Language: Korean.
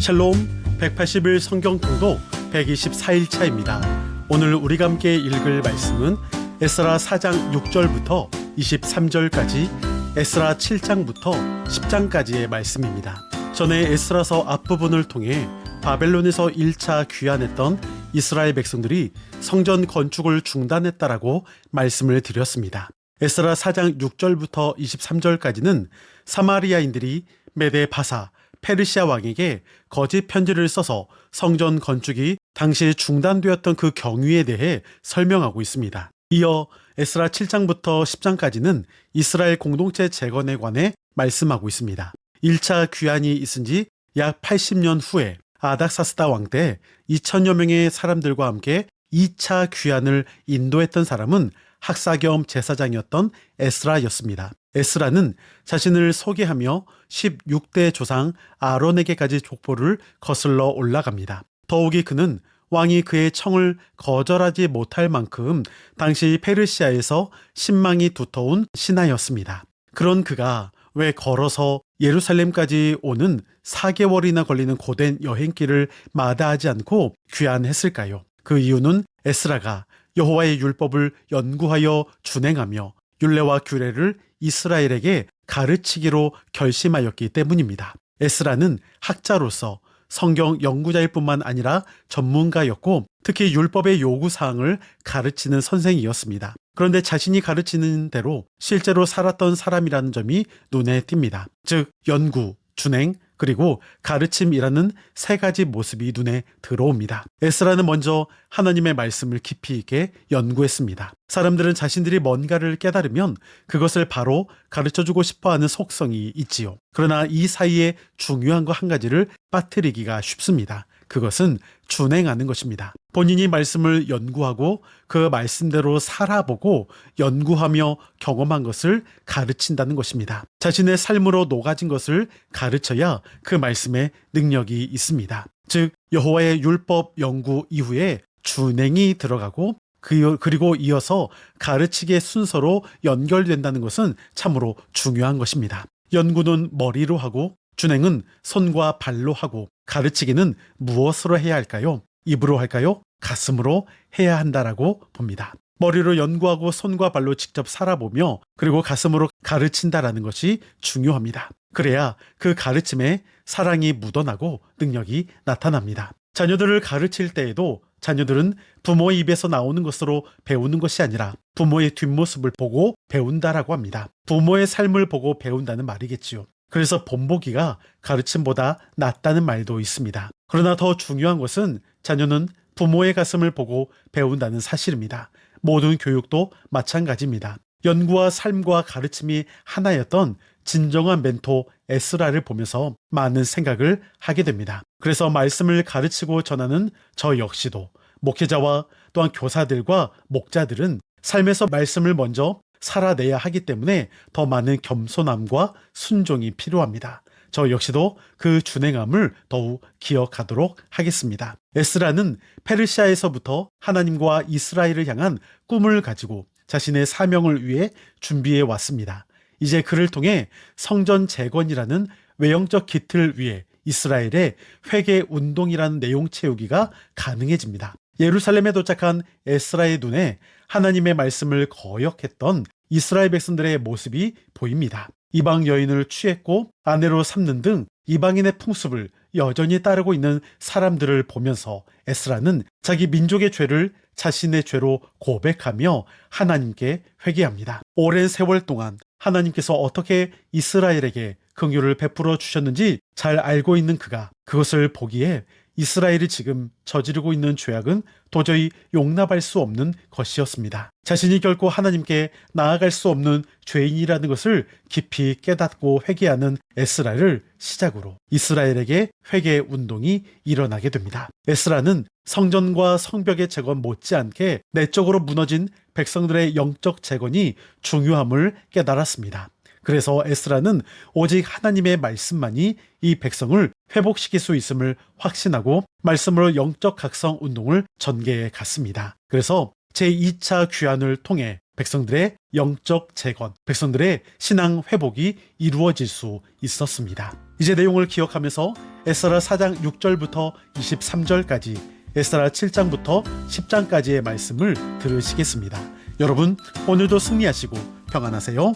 샬롬 180일 성경 통독 124일차입니다. 오늘 우리가 함께 읽을 말씀은 에스라 4장 6절부터 23절까지, 에스라 7장부터 10장까지의 말씀입니다. 전에 에스라서 앞부분을 통해 바벨론에서 1차 귀환했던 이스라엘 백성들이 성전 건축을 중단했다라고 말씀을 드렸습니다. 에스라 4장 6절부터 23절까지는 사마리아인들이 메데 바사 페르시아 왕에게 거짓 편지를 써서 성전 건축이 당시 중단되었던 그 경위에 대해 설명하고 있습니다. 이어 에스라 7장부터 10장까지는 이스라엘 공동체 재건에 관해 말씀하고 있습니다. 1차 귀환이 있은 지 약 80년 후에 아닥사스다 왕 때 2000여 명의 사람들과 함께 2차 귀환을 인도했던 사람은 학사 겸 제사장이었던 에스라였습니다. 에스라는 자신을 소개하며 16대 조상 아론에게까지 족보를 거슬러 올라갑니다. 더욱이 그는 왕이 그의 청을 거절하지 못할 만큼 당시 페르시아에서 신망이 두터운 신하였습니다. 그런 그가 왜 걸어서 예루살렘까지 오는 4개월이나 걸리는 고된 여행길을 마다하지 않고 귀환했을까요? 그 이유는 에스라가 여호와의 율법을 연구하여 준행하며 율례와 규례를 이스라엘에게 가르치기로 결심하였기 때문입니다. 에스라는 학자로서 성경 연구자일 뿐만 아니라 전문가였고, 특히 율법의 요구사항을 가르치는 선생이었습니다. 그런데 자신이 가르치는 대로 실제로 살았던 사람이라는 점이 눈에 띕니다. 즉, 연구, 준행, 그리고 가르침이라는 세 가지 모습이 눈에 들어옵니다. 에스라는 먼저 하나님의 말씀을 깊이 있게 연구했습니다. 사람들은 자신들이 뭔가를 깨달으면 그것을 바로 가르쳐주고 싶어하는 속성이 있지요. 그러나 이 사이에 중요한 거 한 가지를 빠뜨리기가 쉽습니다. 그것은 준행하는 것입니다. 본인이 말씀을 연구하고 그 말씀대로 살아보고 연구하며 경험한 것을 가르친다는 것입니다. 자신의 삶으로 녹아진 것을 가르쳐야 그 말씀에 능력이 있습니다. 즉, 여호와의 율법 연구 이후에 준행이 들어가고 그리고 이어서 가르치기의 순서로 연결된다는 것은 참으로 중요한 것입니다. 연구는 머리로 하고 준행은 손과 발로 하고, 가르치기는 무엇으로 해야 할까요? 입으로 할까요? 가슴으로 해야 한다라고 봅니다. 머리로 연구하고 손과 발로 직접 살아보며 그리고 가슴으로 가르친다라는 것이 중요합니다. 그래야 그 가르침에 사랑이 묻어나고 능력이 나타납니다. 자녀들을 가르칠 때에도 자녀들은 부모의 입에서 나오는 것으로 배우는 것이 아니라 부모의 뒷모습을 보고 배운다라고 합니다. 부모의 삶을 보고 배운다는 말이겠지요. 그래서 본보기가 가르침보다 낫다는 말도 있습니다. 그러나 더 중요한 것은 자녀는 부모의 가슴을 보고 배운다는 사실입니다. 모든 교육도 마찬가지입니다. 연구와 삶과 가르침이 하나였던 진정한 멘토 에스라를 보면서 많은 생각을 하게 됩니다. 그래서 말씀을 가르치고 전하는 저 역시도 목회자와 또한 교사들과 목자들은 삶에서 말씀을 먼저 살아내야 하기 때문에 더 많은 겸손함과 순종이 필요합니다. 저 역시도 그 준행함을 더욱 기억하도록 하겠습니다. 에스라는 페르시아에서부터 하나님과 이스라엘을 향한 꿈을 가지고 자신의 사명을 위해 준비해 왔습니다. 이제 그를 통해 성전 재건이라는 외형적 기틀 위에 이스라엘의 회개 운동이라는 내용 채우기가 가능해집니다. 예루살렘에 도착한 에스라의 눈에 하나님의 말씀을 거역했던 이스라엘 백성들의 모습이 보입니다. 이방 여인을 취했고 아내로 삼는 등 이방인의 풍습을 여전히 따르고 있는 사람들을 보면서 에스라는 자기 민족의 죄를 자신의 죄로 고백하며 하나님께 회개합니다. 오랜 세월 동안 하나님께서 어떻게 이스라엘에게 긍휼을 베풀어 주셨는지 잘 알고 있는 그가 그것을 보기에 이스라엘이 지금 저지르고 있는 죄악은 도저히 용납할 수 없는 것이었습니다. 자신이 결코 하나님께 나아갈 수 없는 죄인이라는 것을 깊이 깨닫고 회개하는 에스라를 시작으로 이스라엘에게 회개 운동이 일어나게 됩니다. 에스라는 성전과 성벽의 재건 못지않게 내적으로 무너진 백성들의 영적 재건이 중요함을 깨달았습니다. 그래서 에스라는 오직 하나님의 말씀만이 이 백성을 회복시킬 수 있음을 확신하고 말씀으로 영적 각성 운동을 전개해 갔습니다. 그래서 제2차 귀환을 통해 백성들의 영적 재건, 백성들의 신앙 회복이 이루어질 수 있었습니다. 이제 내용을 기억하면서 에스라 4장 6절부터 23절까지, 에스라 7장부터 10장까지의 말씀을 들으시겠습니다. 여러분, 오늘도 승리하시고 평안하세요.